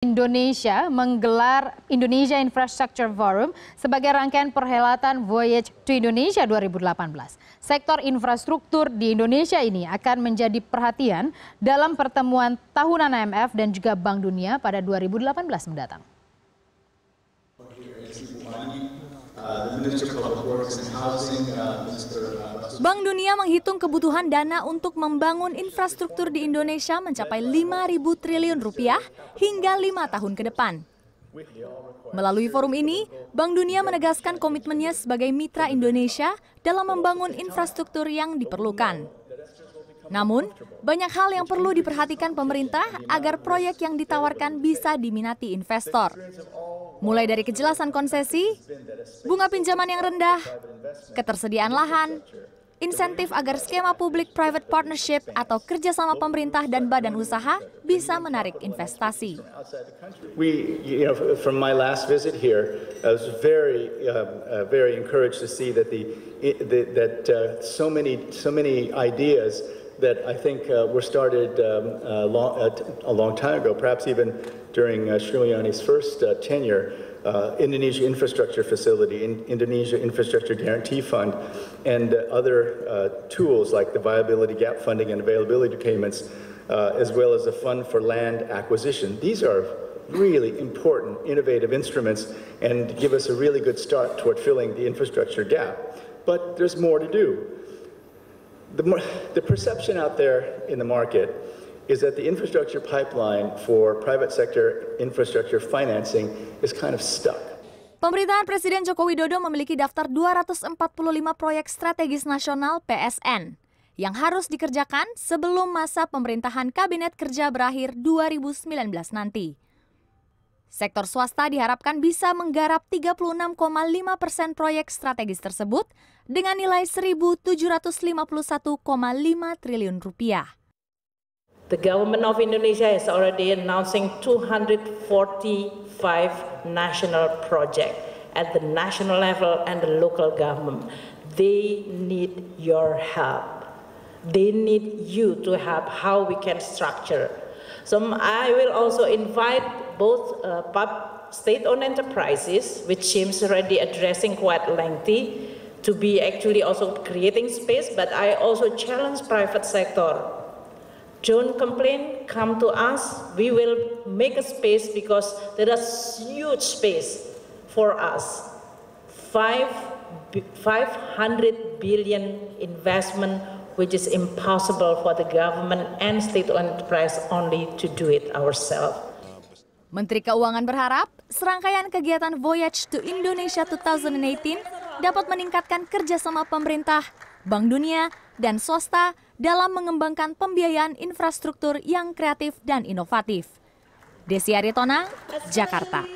Indonesia menggelar Indonesia Infrastructure Forum sebagai rangkaian perhelatan Voyage to Indonesia 2018. Sektor infrastruktur di Indonesia ini akan menjadi perhatian dalam pertemuan tahunan IMF dan juga Bank Dunia pada 2018 mendatang. Bank Dunia menghitung kebutuhan dana untuk membangun infrastruktur di Indonesia mencapai 5.000 triliun rupiah hingga 5 tahun ke depan. Melalui forum ini, Bank Dunia menegaskan komitmennya sebagai mitra Indonesia dalam membangun infrastruktur yang diperlukan. Namun, banyak hal yang perlu diperhatikan pemerintah agar proyek yang ditawarkan bisa diminati investor. Mulai dari kejelasan konsesi, bunga pinjaman yang rendah, ketersediaan lahan, insentif agar skema public-private partnership atau kerjasama pemerintah dan badan usaha bisa menarik investasi. From my last visit here, I was very encouraged to see that so many ideas that I think were started a long time ago, perhaps even during Sri Mulyani's first tenure. Indonesia Infrastructure Facility, Indonesia Infrastructure Guarantee Fund, and other tools like the viability gap funding and availability payments, as well as a fund for land acquisition. These are really important, innovative instruments and give us a really good start toward filling the infrastructure gap. But there's more to do. The perception out there in the market is that the infrastructure pipeline for private sector infrastructure financing is kind of stuck. Pemerintahan Presiden Joko Widodo memiliki daftar 245 proyek strategis nasional PSN yang harus dikerjakan sebelum masa pemerintahan Kabinet Kerja berakhir 2019 nanti. Sektor swasta diharapkan bisa menggarap 36,5% proyek strategis tersebut dengan nilai 1.751,5 triliun rupiah. The government of Indonesia is already announcing 245 national projects at the national level and the local government. They need your help. They need you to help how we can structure. So I will also invite both state-owned enterprises, which seems already addressing quite lengthy, to be actually also creating space, but I also challenge private sector. Don't complain, come to us, we will make a space because there is huge space for us. 500 billion investment, which is impossible for the government and state-owned enterprise only to do it ourselves. Menteri Keuangan berharap serangkaian kegiatan Voyage to Indonesia 2018 dapat meningkatkan kerjasama pemerintah, Bank Dunia, dan swasta dalam mengembangkan pembiayaan infrastruktur yang kreatif dan inovatif. Desi Aritonang, Jakarta.